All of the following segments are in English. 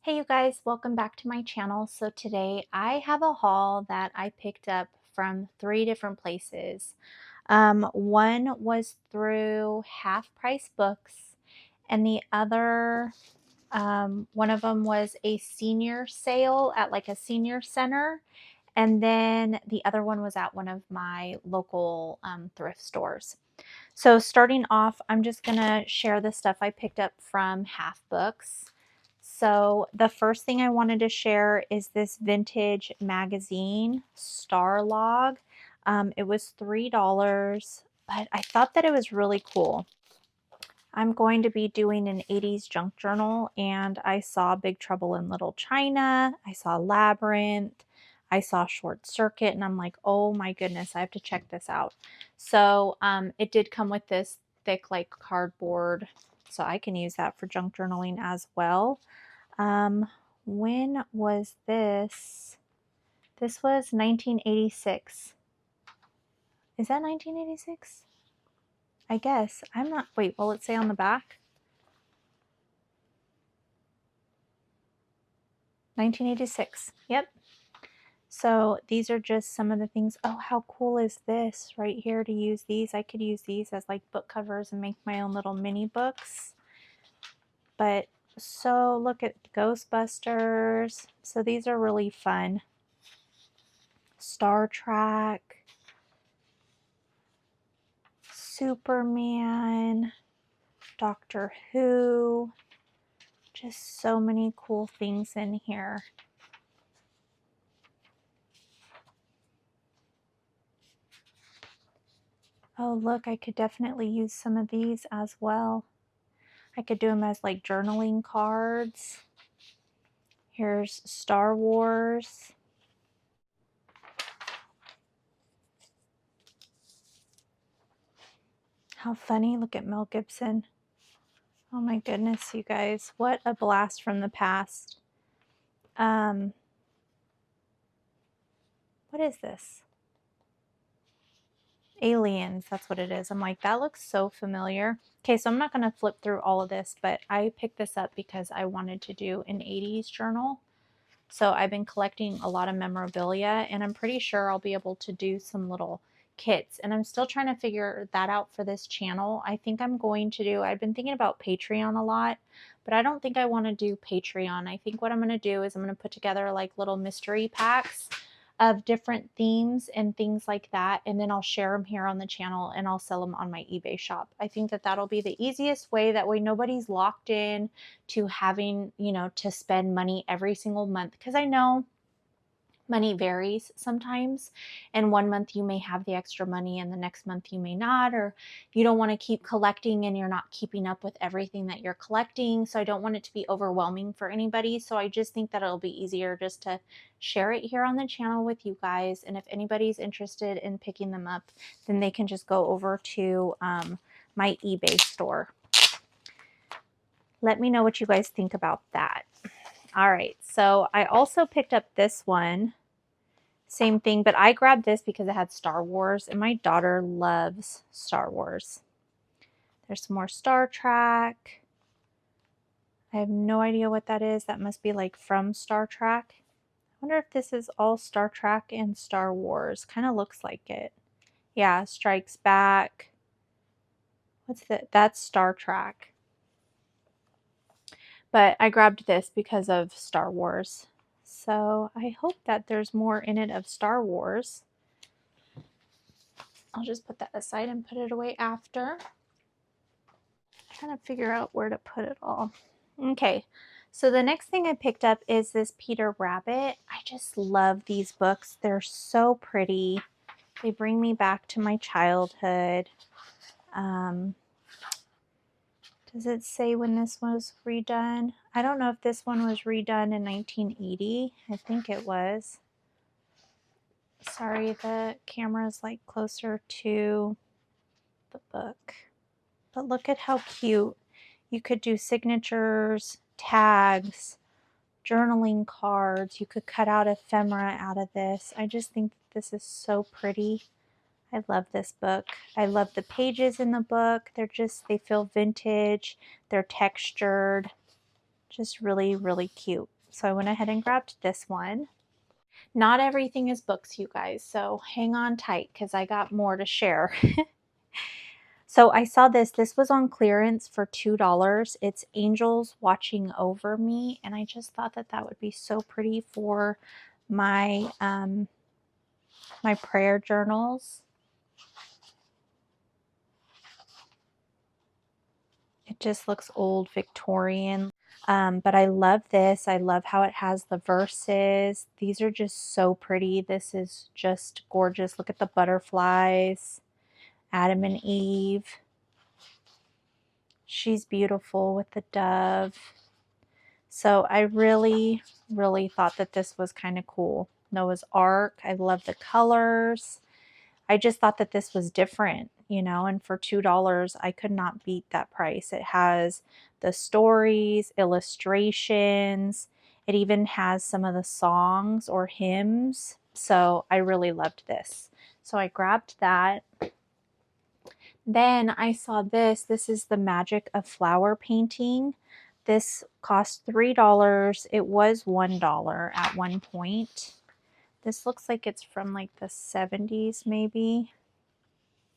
Hey you guys, welcome back to my channel. So today I have a haul that I picked up from 3 different places. One was through Half Price Books, and the other, one of them was a senior sale at like a senior center, and then the other one was at one of my local thrift stores. So starting off, I'm just going to share the stuff I picked up from Half Books. So the first thing I wanted to share is this vintage magazine, Star Log. It was $3, but I thought that it was really cool. I'm going to be doing an 80s junk journal, and I saw Big Trouble in Little China. I saw Labyrinth. I saw Short Circuit, and I'm like, oh my goodness, I have to check this out. So it did come with this thick like cardboard, so I can use that for junk journaling as well. When was this? This was 1986. Is that 1986? I guess. I'm not, wait, will it say on the back? 1986. Yep. So these are just some of the things. Oh, how cool is this right here to use these? I could use these as like book covers and make my own little mini books. But so look at Ghostbusters. So these are really fun. Star Trek, Superman, Doctor Who. Just so many cool things in here. Oh, look, I could definitely use some of these as well. I could do them as like journaling cards. Here's Star Wars. How funny. Look at Mel Gibson. Oh my goodness, you guys. What a blast from the past. What is this? Aliens, that's what it is. I'm like, that looks so familiar. Okay, so I'm not going to flip through all of this, but I picked this up because I wanted to do an 80s journal. So I've been collecting a lot of memorabilia, and I'm pretty sure I'll be able to do some little kits. And I'm still trying to figure that out for this channel. I think I'm going to do, I've been thinking about Patreon a lot, but I don't think I want to do Patreon. I think what I'm going to do is I'm going to put together like little mystery packs of different themes and things like that, and then I'll share them here on the channel and I'll sell them on my eBay shop. I think that that'll be the easiest way. That way nobody's locked in to having, you know, to spend money every single month, because I know money varies sometimes, and one month you may have the extra money and the next month you may not, or you don't want to keep collecting and you're not keeping up with everything that you're collecting. So I don't want it to be overwhelming for anybody. So I just think that it'll be easier just to share it here on the channel with you guys, and if anybody's interested in picking them up, then they can just go over to my eBay store. Let me know what you guys think about that. All right, so I also picked up this one. Same thing, but I grabbed this because it had Star Wars, and my daughter loves Star Wars. There's some more Star Trek. I have no idea what that is. That must be like from Star Trek. I wonder if this is all Star Trek and Star Wars. Kind of looks like it. Yeah, Strikes Back. What's that? That's Star Trek. But I grabbed this because of Star Wars. So I hope that there's more in it of Star Wars. I'll just put that aside and put it away after. Trying to figure out where to put it all. Okay, so the next thing I picked up is this Peter Rabbit. I just love these books. They're so pretty. They bring me back to my childhood. Does it say when this was redone? I don't know if this one was redone in 1980. I think it was. Sorry, the camera's like closer to the book. But look at how cute. You could do signatures, tags, journaling cards. You could cut out ephemera out of this. I just think this is so pretty. I love this book. I love the pages in the book. They feel vintage. They're textured. Just really, really cute. So I went ahead and grabbed this one. Not everything is books, you guys, so hang on tight because I got more to share. So I saw this. This was on clearance for $2. It's Angels Watching Over Me, and I just thought that that would be so pretty for my my prayer journals. It just looks old Victorian. But I love this. I love how it has the verses. These are just so pretty. This is just gorgeous. Look at the butterflies. Adam and Eve. She's beautiful with the dove. So I really, really thought that this was kind of cool. Noah's Ark. I love the colors. I just thought that this was different, you know, and for $2, I could not beat that price. It has the stories, illustrations. It even has some of the songs or hymns. So I really loved this. So I grabbed that. Then I saw this. This is the Magic of Flower Painting. This cost $3. It was $1 at one point. This looks like it's from like the 70s maybe,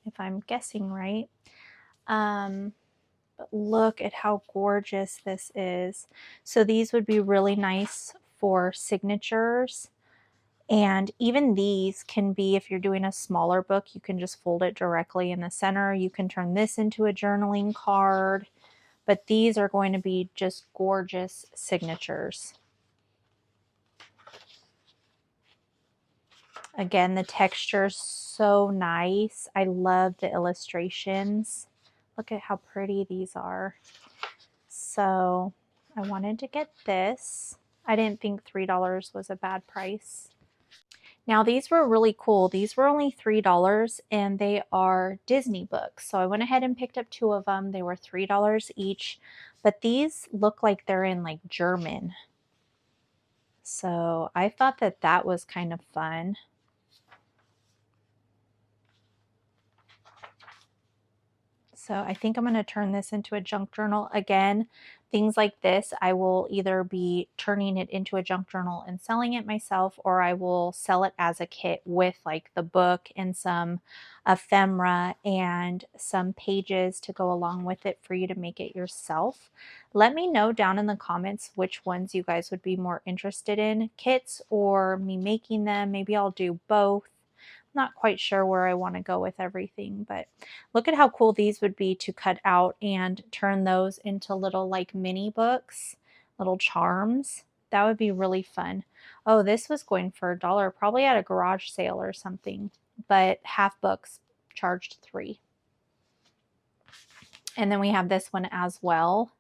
if I'm guessing right. But look at how gorgeous this is. So these would be really nice for signatures. And even these can be, if you're doing a smaller book, you can just fold it directly in the center. You can turn this into a journaling card. But these are going to be just gorgeous signatures. Again, the texture is so nice. I love the illustrations. Look at how pretty these are. So I wanted to get this. I didn't think $3 was a bad price. Now these were really cool. These were only $3 and they are Disney books. So I went ahead and picked up 2 of them. They were $3 each, but these look like they're in like German. So I thought that that was kind of fun. So I think I'm going to turn this into a junk journal. Again, things like this, I will either be turning it into a junk journal and selling it myself, or I will sell it as a kit with like the book and some ephemera and some pages to go along with it for you to make it yourself. Let me know down in the comments which ones you guys would be more interested in, kits or me making them. Maybe I'll do both. Not quite sure where I want to go with everything, but look at how cool these would be to cut out and turn those into little like mini books, little charms. That would be really fun. Oh, this was going for $1, probably at a garage sale or something, but half books charged $3. And then we have this one as well.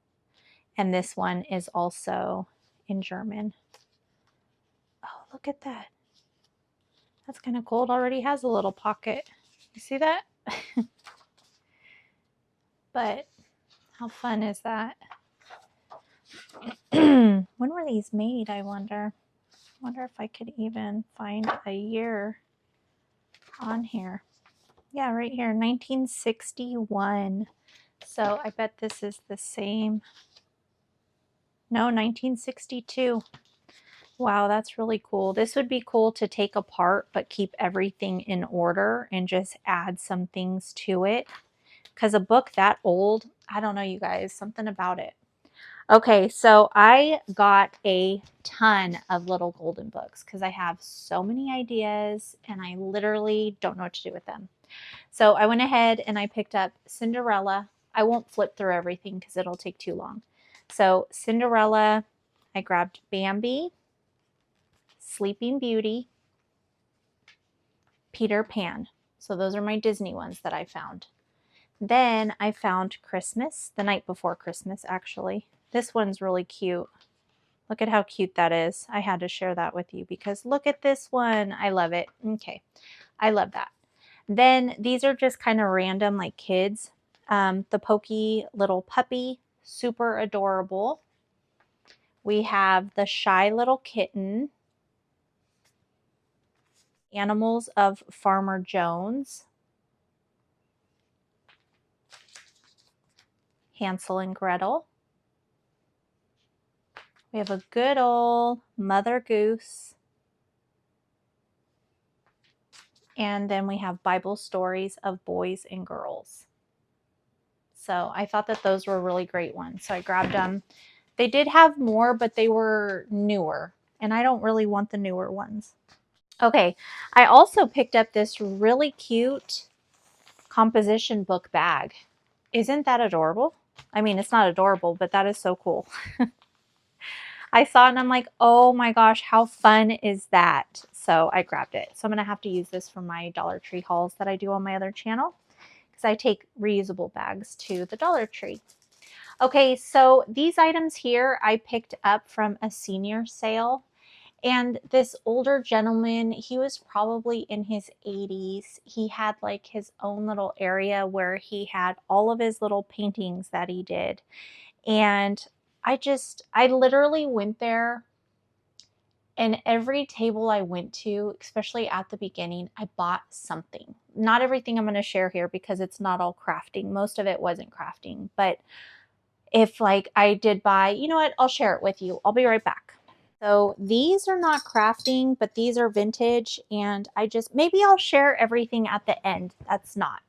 And this one is also in German. Oh, look at that. That's kind of cool. It already has a little pocket. You see that? But how fun is that? When were these made, I wonder? I wonder if I could even find a year on here. Yeah, right here, 1961. So I bet this is the same. No, 1962. Wow, that's really cool. This would be cool to take apart, but keep everything in order and just add some things to it. Because a book that old, I don't know, you guys, something about it. Okay, so I got a ton of little golden books because I have so many ideas and I literally don't know what to do with them. So I went ahead and I picked up Cinderella. I won't flip through everything because it'll take too long. So Cinderella, I grabbed Bambi, Sleeping Beauty, Peter Pan. So those are my Disney ones that I found. Then I found Christmas, the night before Christmas actually. This one's really cute. Look at how cute that is. I had to share that with you because look at this one. I love it. Okay, I love that. Then these are just kind of random like kids. The Pokey Little Puppy, super adorable. We have the Shy Little Kitten. Animals of Farmer Jones. Hansel and Gretel. We have a good old Mother Goose. And then we have Bible stories of boys and girls. So I thought that those were really great ones. So I grabbed them. They did have more, but they were newer. And I don't really want the newer ones. Okay, I also picked up this really cute composition book bag. Isn't that adorable? I mean, it's not adorable, but that is so cool. I saw it and I'm like, oh my gosh, how fun is that? So I grabbed it. So I'm going to have to use this for my Dollar Tree hauls that I do on my other channel because I take reusable bags to the Dollar Tree. Okay, so these items here I picked up from a senior sale. And this older gentleman, he was probably in his 80s. He had like his own little area where he had all of his little paintings that he did. And I literally went there, and every table I went to, especially at the beginning, I bought something. Not everything I'm going to share here because it's not all crafting. Most of it wasn't crafting. But if like I did buy, you know what, I'll share it with you. I'll be right back. So these are not crafting, but these are vintage, and maybe I'll share everything at the end. That's not.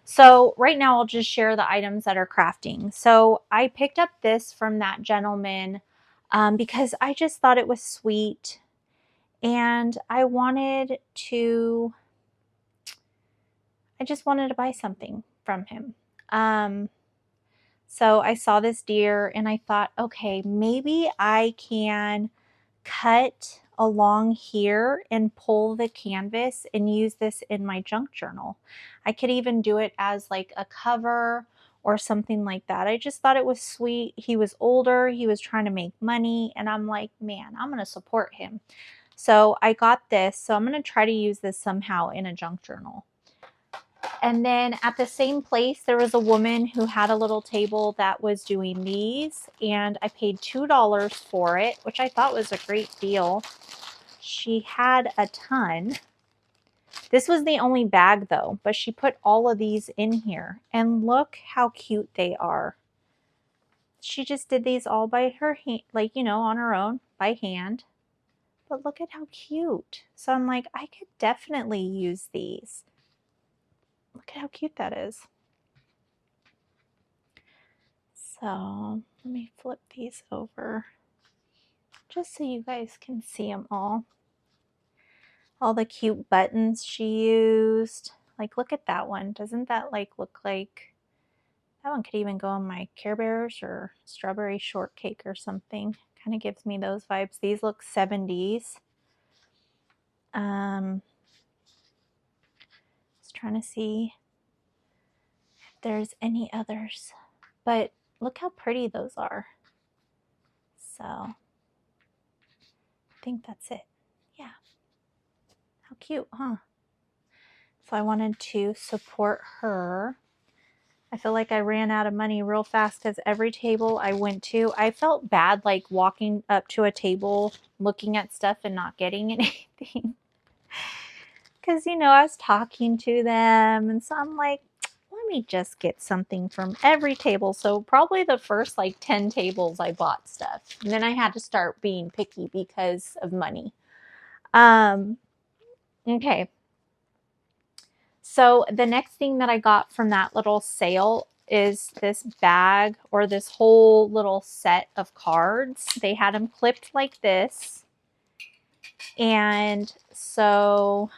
So right now I'll just share the items that are crafting. So I picked up this from that gentleman because I just thought it was sweet, and I just wanted to buy something from him. So I saw this deer and I thought, okay, maybe I can cut along here and pull the canvas and use this in my junk journal. I could even do it as like a cover or something like that. I just thought it was sweet. He was older, he was trying to make money, and I'm like, man, I'm going to support him. So I got this. So I'm going to try to use this somehow in a junk journal. And then at the same place, there was a woman who had a little table that was doing these, and I paid $2 for it, which I thought was a great deal. She had a ton. This was the only bag though, but she put all of these in here, and look how cute they are. She just did these all by her hand, like, you know, on her own, by hand. But look at how cute. So I'm like, I could definitely use these. Look at how cute that is. So let me flip these over just so you guys can see them all. All the cute buttons she used. Like, look at that one. Doesn't that like look like, that one could even go on my Care Bears or strawberry shortcake or something. Kind of gives me those vibes. These look 70s. Just trying to see if there's any others. But look how pretty those are. So I think that's it. Yeah. How cute, huh? So I wanted to support her. I feel like I ran out of money real fast because every table I went to, I felt bad like walking up to a table, looking at stuff and not getting anything. Because, you know, I was talking to them, and so I'm like, let me just get something from every table. So probably the first like 10 tables I bought stuff. And then I had to start being picky because of money. Okay. So the next thing that I got from that little sale is this bag, or this whole little set of cards. They had them clipped like this. And so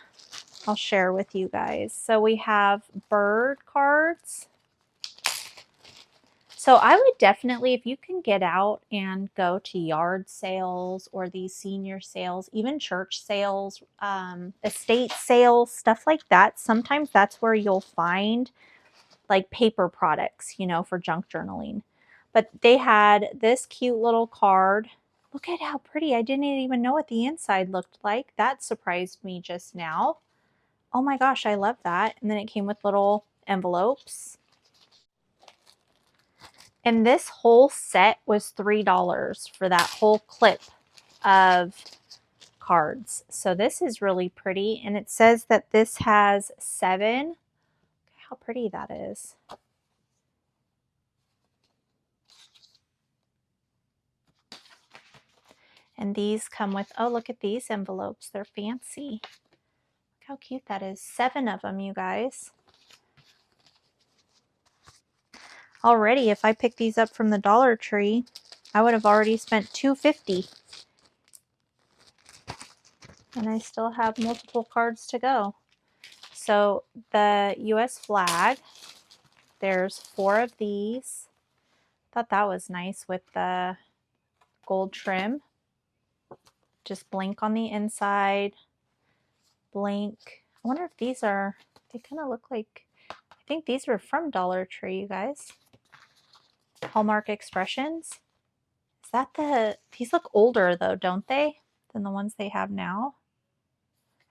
I'll share with you guys. So we have bird cards. So I would definitely, if you can get out and go to yard sales or these senior sales, even church sales, estate sales, stuff like that, sometimes that's where you'll find like paper products, you know, for junk journaling. But they had this cute little card. Look at how pretty. I didn't even know what the inside looked like. That surprised me just now. Oh my gosh, I love that. And then it came with little envelopes. And this whole set was $3 for that whole clip of cards. So this is really pretty. And it says that this has 7. Look how pretty that is. And these come with, oh, look at these envelopes. They're fancy. Look how cute that is. 7 of them, you guys. Already, if I picked these up from the Dollar Tree, I would have already spent $2.50. And I still have multiple cards to go. So the US flag, there's 4 of these. Thought that was nice with the gold trim. Just blank on the inside. Blank. I wonder if these are, they kind of look like, I think these were from Dollar Tree, you guys. Hallmark Expressions. Is that the, these look older though, don't they? Than the ones they have now.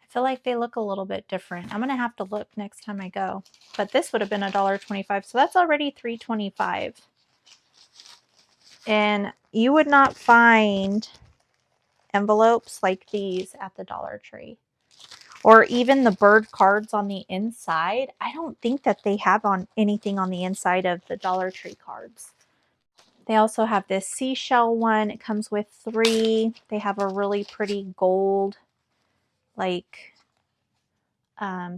I feel like they look a little bit different. I'm going to have to look next time I go. But this would have been $1.25, so that's already $3.25. And you would not find envelopes like these at the Dollar Tree. Or even the bird cards on the inside. I don't think that they have on anything on the inside of the Dollar Tree cards. They also have this seashell one. It comes with 3. They have a really pretty gold, like,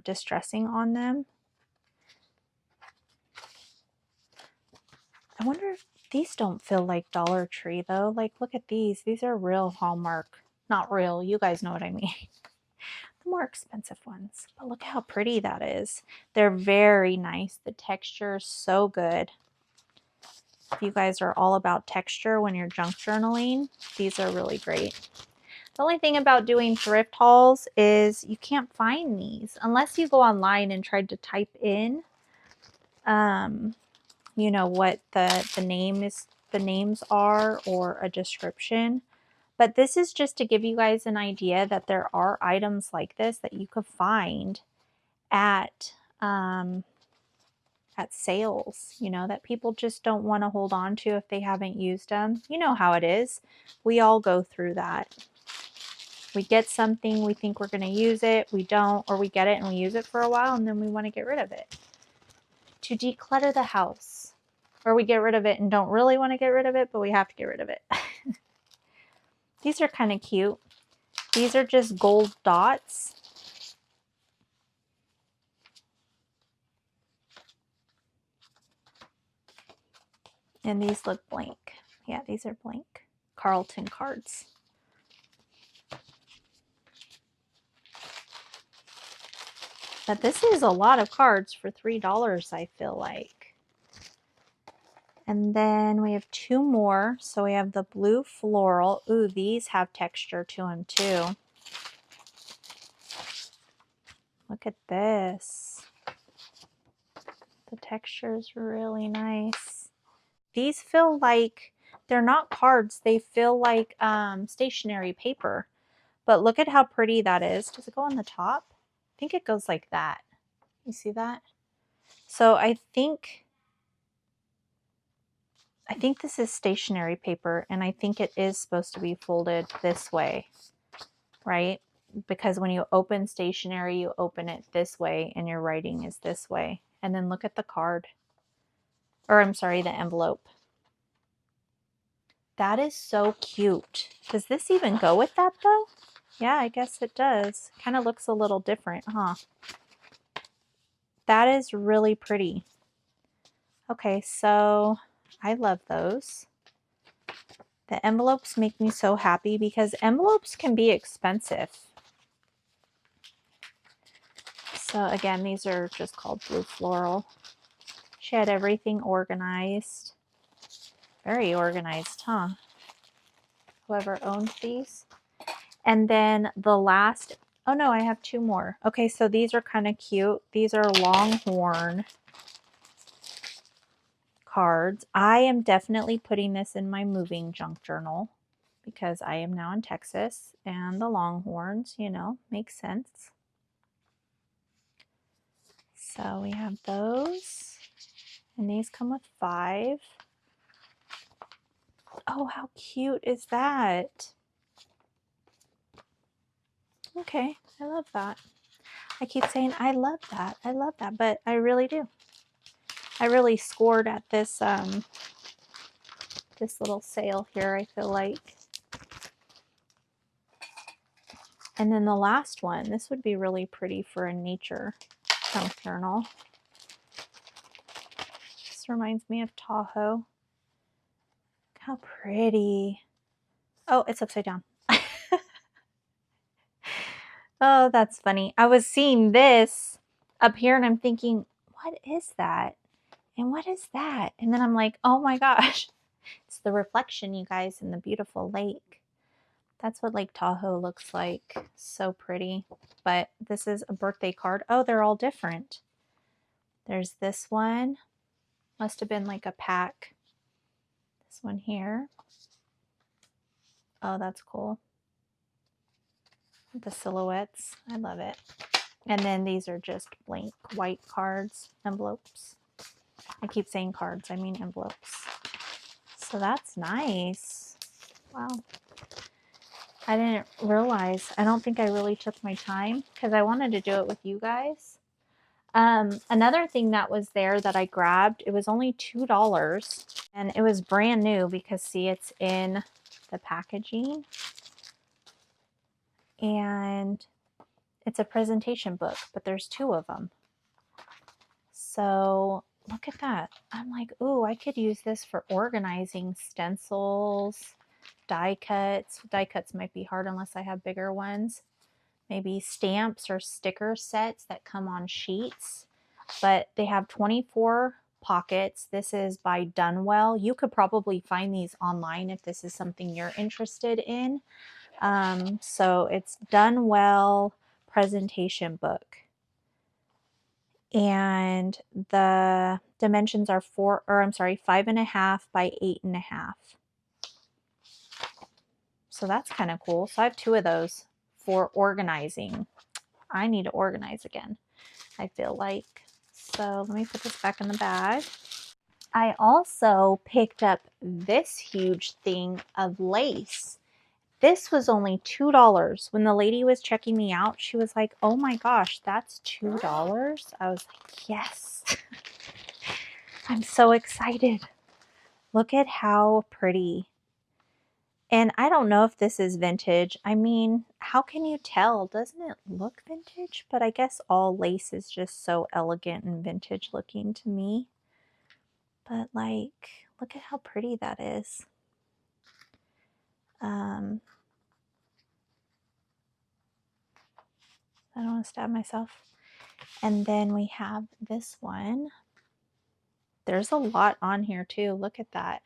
distressing on them. I wonder if these don't feel like Dollar Tree though. Like, look at these. These are real Hallmark. Not real. You guys know what I mean. The more expensive ones. But look how pretty that is. They're very nice. The texture is so good. If you guys are all about texture when you're junk journaling, these are really great. The only thing about doing thrift hauls is you can't find these unless you go online and try to type in, you know, what the names are, or a description. But this is just to give you guys an idea that there are items like this that you could find at sales, you know, that people just don't want to hold on to if they haven't used them. You know how it is. We all go through that. We get something, we think we're going to use it, we don't, or we get it and we use it for a while and then we want to get rid of it. To declutter the house. Or we get rid of it and don't really want to get rid of it, but we have to get rid of it. These are kind of cute. These are just gold dots. And these look blank. Yeah, these are blank. Carlton cards. But this is a lot of cards for $3, I feel like. And then we have 2 more. So we have the blue floral. Ooh, these have texture to them too. Look at this. The texture is really nice. These feel like, they're not cards. They feel like stationery paper. But look at how pretty that is. Does it go on the top? I think it goes like that. You see that? So I think this is stationery paper, and I think it is supposed to be folded this way, right? Because when you open stationery, you open it this way and your writing is this way. And then look at the card. Or I'm sorry, the envelope. That is so cute. Does this even go with that though? Yeah, I guess it does. Kind of looks a little different, huh? That is really pretty. Okay, so I love those. The envelopes make me so happy because envelopes can be expensive. So again, these are just called blue floral. She had everything organized. Very organized, huh? Whoever owns these. And then the last, oh no, I have 2 more. Okay, so these are kind of cute. These are Longhorn cards. I am definitely putting this in my moving junk journal because I am now in Texas and the Longhorns, you know, makes sense. So we have those, and these come with 5. Oh, how cute is that? Okay, I love that. I keep saying I love that, but I really do. I really scored at this this little sale here, I feel like. And then the last one, this would be really pretty for a nature junk journal. This reminds me of Tahoe. How pretty. Oh, it's upside down. Oh, that's funny. I was seeing this up here and I'm thinking, what is that? And what is that? And then I'm like, oh my gosh, it's the reflection, you guys, in the beautiful lake. That's what Lake Tahoe looks like. So pretty. But this is a birthday card. Oh, they're all different. There's this one. Must have been like a pack. This one here. Oh, that's cool. The silhouettes. I love it. And then these are just blank white cards, envelopes. I keep saying cards, I mean envelopes. So that's nice. Wow. I didn't realize, I don't think I really took my time because I wanted to do it with you guys. Another thing that was there that I grabbed, it was only $2 and it was brand new because see, it's in the packaging and it's a presentation book, but there's 2 of them. So look at that. I'm like, ooh, I could use this for organizing stencils, die cuts. Die cuts might be hard unless I have bigger ones. Maybe stamps or sticker sets that come on sheets. But they have 24 pockets. This is by Dunwell. You could probably find these online if this is something you're interested in. So it's Dunwell presentation book. And the dimensions are 5.5 by 8.5. So that's kind of cool. So I have 2 of those for organizing. I need to organize again, I feel like. So let me put this back in the bag. I also picked up this huge thing of lace. This was only $2. When the lady was checking me out, she was like, oh my gosh, that's $2? I was like, yes. I'm so excited. Look at how pretty. And I don't know if this is vintage. I mean, how can you tell? Doesn't it look vintage? But I guess all lace is just so elegant and vintage looking to me. But like, look at how pretty that is. I don't want to stab myself. And then we have this one. There's a lot on here too. Look at that.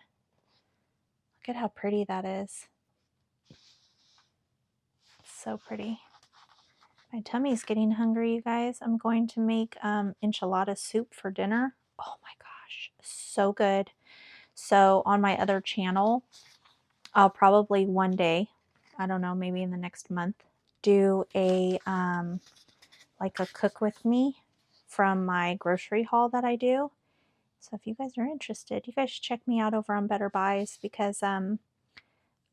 Look at how pretty that is. So pretty. My tummy's getting hungry, you guys. I'm going to make enchilada soup for dinner. Oh my gosh, so good. So on my other channel, I'll probably one day, I don't know, maybe in the next month, do a like a cook with me from my grocery haul that I do. So if you guys are interested, you guys should check me out over on Better Buys because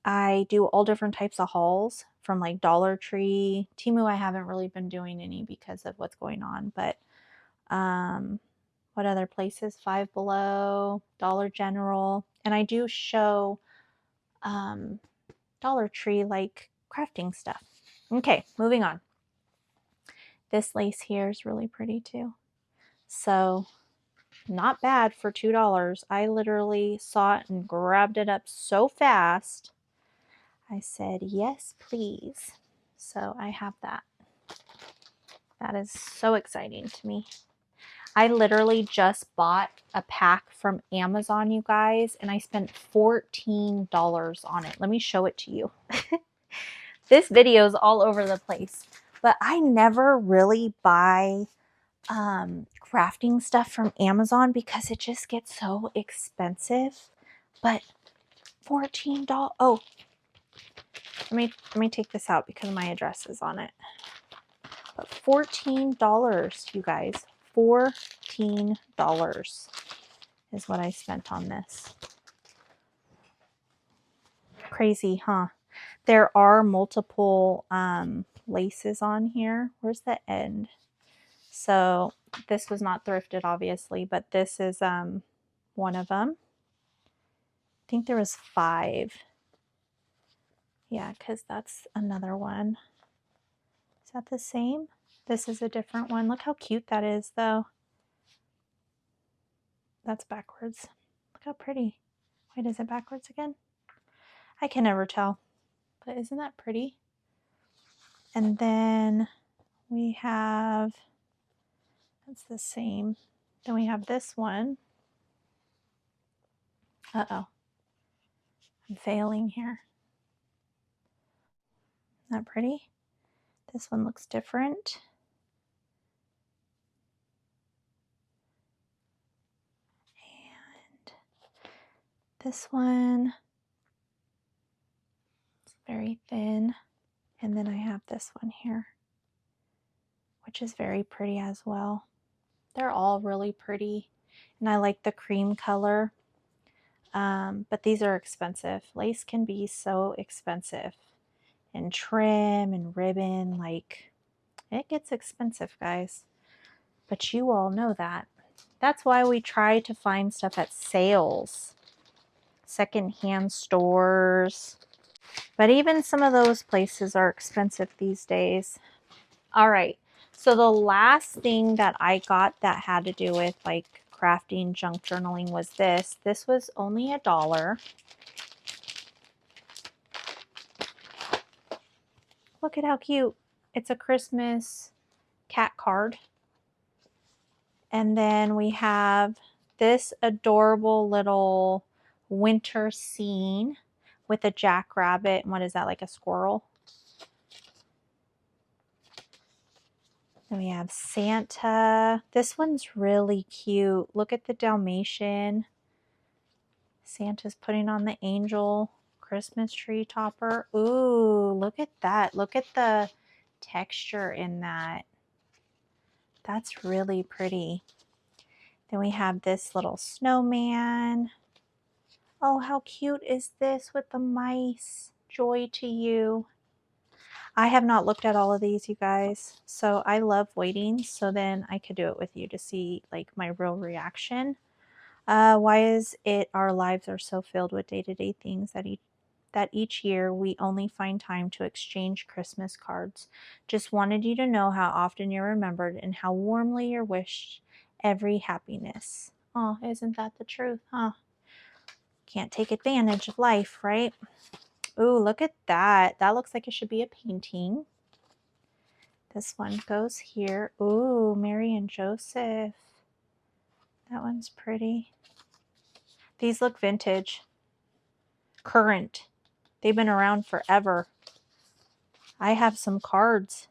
I do all different types of hauls from like Dollar Tree. Temu I haven't really been doing any because of what's going on, but what other places? Five Below, Dollar General, and I do show Dollar Tree like crafting stuff. Okay, moving on. This lace here is really pretty too. So not bad for $2. I literally saw it and grabbed it up so fast. I said, yes, please. So I have that. That is so exciting to me. I literally just bought a pack from Amazon, you guys, and I spent $14 on it. Let me show it to you. This video is all over the place, but I never really buy crafting stuff from Amazon because it just gets so expensive. But $14. Oh, let me take this out because my address is on it. But $14, you guys. $14 is what I spent on this. Crazy, huh? There are multiple laces on here. Where's the end? So this was not thrifted, obviously, but this is one of them. I think there was 5. Yeah, because that's another one. that the same? This is a different one. Look how cute that is, though. That's backwards. Look how pretty. Wait, is it backwards again? I can never tell. But isn't that pretty? And then we have, that's the same. Then we have this one. Uh-oh. I'm failing here. Isn't that pretty? This one looks different. And this one is very thin. And then I have this one here, which is very pretty as well. They're all really pretty. And I like the cream color. But these are expensive. Lace can be so expensive. And trim and ribbon, like, it gets expensive, guys. But you all know that. That's why we try to find stuff at sales, secondhand stores. But even some of those places are expensive these days. All right. So the last thing that I got that had to do with like crafting, junk journaling was this. This was only $1. Look at how cute. It's a Christmas cat card. And then we have this adorable little winter scene with a jackrabbit. And what is that, like a squirrel? Then we have Santa. This one's really cute. Look at the Dalmatian. Santa's putting on the angel Christmas tree topper. Ooh, look at that. Look at the texture in that. That's really pretty. Then we have this little snowman. Oh, how cute is this with the mice? Joy to you. I have not looked at all of these, you guys. So I love waiting. So then I could do it with you to see like my real reaction. Why is it our lives are so filled with day-to-day things that each year we only find time to exchange Christmas cards? Just wanted you to know how often you're remembered and how warmly you're wished every happiness. Oh, isn't that the truth, huh? Can't take advantage of life, right? Ooh, look at that. That looks like it should be a painting. This one goes here. Ooh, Mary and Joseph. That one's pretty. These look vintage. Current. They've been around forever. I have some cards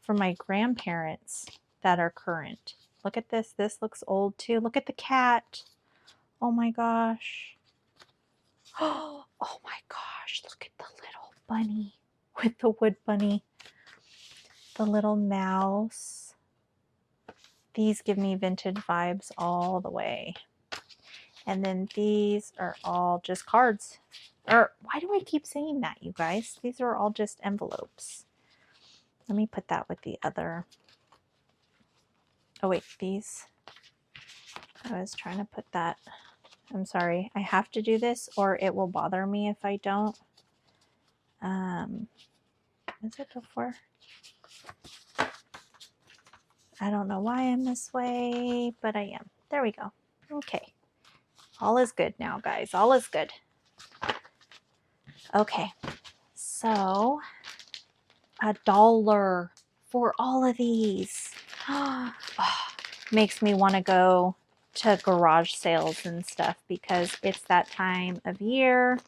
from my grandparents that are current. Look at this. This looks old too. Look at the cat. Oh my gosh. Oh my gosh. Look at the little bunny with the wood bunny. The little mouse. These give me vintage vibes all the way. And then these are all just cards. Or why do I keep saying that, you guys? These are all just envelopes. Let me put that with the other. Oh wait, these. I was trying to put that. I'm sorry. I have to do this or it will bother me if I don't. Is it before? I don't know why I'm this way, but I am. There we go. Okay. All is good now, guys. All is good. Okay. So, $1 for all of these. Oh, makes me want to go to garage sales and stuff because it's that time of year.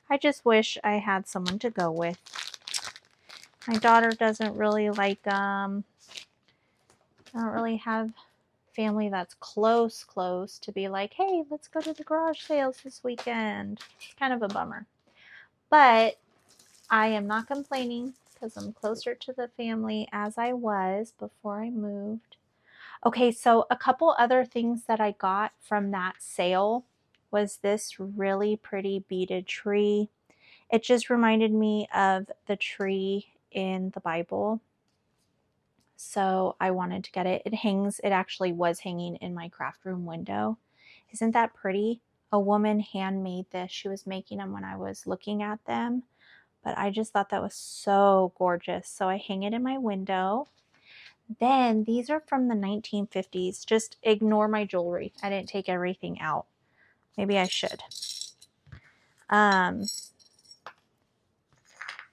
I just wish I had someone to go with. My daughter doesn't really like, I don't really have family that's close to be like, hey, let's go to the garage sales this weekend. It's kind of a bummer. But I am not complaining because I'm closer to the family as I was before I moved. Okay, so a couple other things that I got from that sale was this really pretty beaded tree. It just reminded me of the tree in the Bible. So I wanted to get it. It actually was hanging in my craft room window. Isn't that pretty? A woman handmade this. She was making them when I was looking at them. but I just thought that was so gorgeous. So I hang it in my window. Then these are from the 1950s. Just ignore my jewelry. I didn't take everything out. Maybe I should.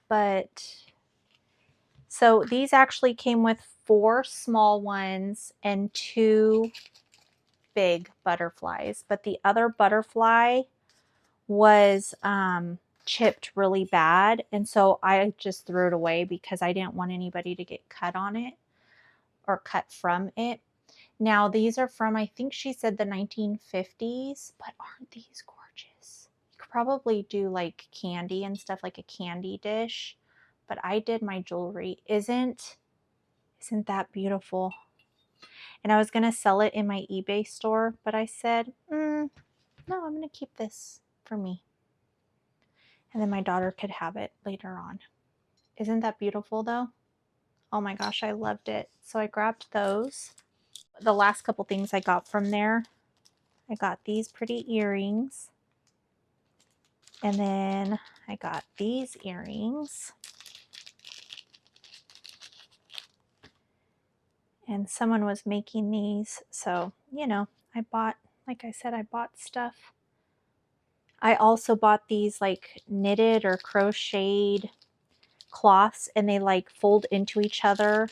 But so these actually came with 4 small ones and 2 big butterflies. But the other butterfly was chipped really bad. And so I just threw it away because I didn't want anybody to get cut on it or cut from it. Now these are from, I think she said the 1950s, but aren't these gorgeous? You could probably do like candy and stuff, like a candy dish, but I did my jewelry. Isn't that beautiful? And I was going to sell it in my eBay store, but I said, no, I'm going to keep this for me. And then my daughter could have it later on. Isn't that beautiful though? Oh my gosh, I loved it. So I grabbed those. The last couple things I got from there, I got these pretty earrings. And then I got these earrings. And someone was making these. So, you know, I bought, like I said, I bought stuff. I also bought these like knitted or crocheted cloths, and they like fold into each other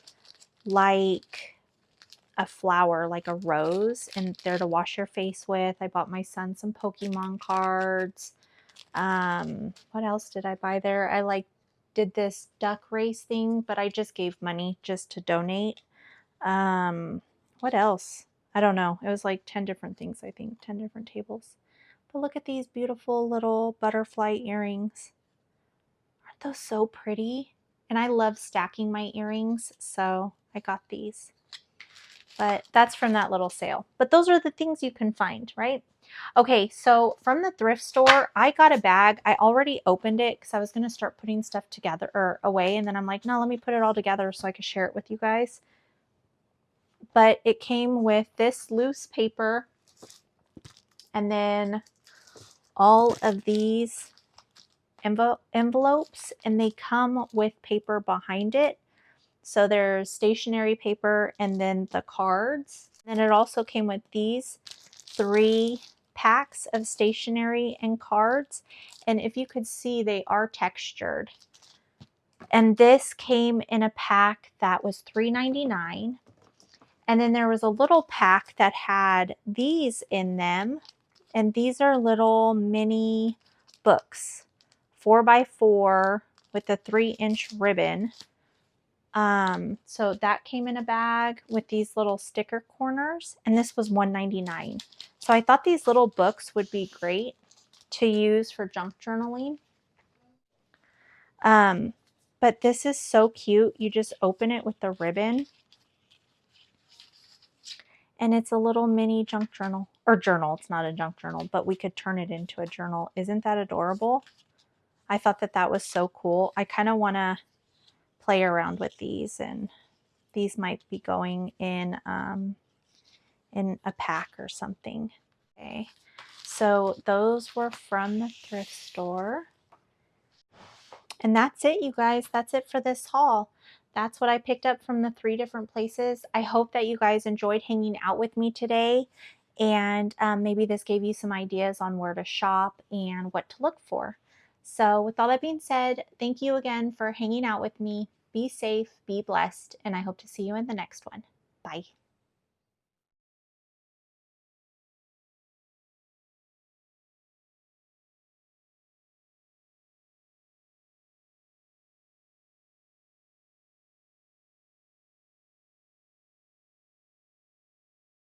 like a flower, like a rose, and they're to wash your face with. I bought my son some Pokemon cards. What else did I buy there? I like did this duck race thing, but I just gave money just to donate. What else? I don't know. It was like 10 different things, I think, 10 different tables. But look at these beautiful little butterfly earrings. Aren't those so pretty? And I love stacking my earrings, so I got these. But that's from that little sale. But those are the things you can find, right? Okay, so from the thrift store, I got a bag. I already opened it because I was going to start putting stuff together or away. And then I'm like, no, let me put it all together so I can share it with you guys. But it came with this loose paper and then all of these envelopes, and they come with paper behind it. So there's stationery paper and then the cards. And it also came with these 3 packs of stationery and cards. And if you could see, they are textured. And this came in a pack that was $3.99. And then there was a little pack that had these in them. And these are little mini books, 4x4 with a 3-inch ribbon. So that came in a bag with these little sticker corners, and this was $1.99. So I thought these little books would be great to use for junk journaling. But this is so cute. You just open it with the ribbon, and it's a little mini junk journal, or journal. It's not a junk journal, but we could turn it into a journal. Isn't that adorable? I thought that that was so cool. I kind of want to play around with these, and these might be going in a pack or something. Okay, so those were from the thrift store. And that's it, you guys. That's it for this haul. That's what I picked up from the 3 different places. I hope that you guys enjoyed hanging out with me today. And maybe this gave you some ideas on where to shop and what to look for. So with all that being said, thank you again for hanging out with me. Be safe, be blessed, and I hope to see you in the next one. Bye.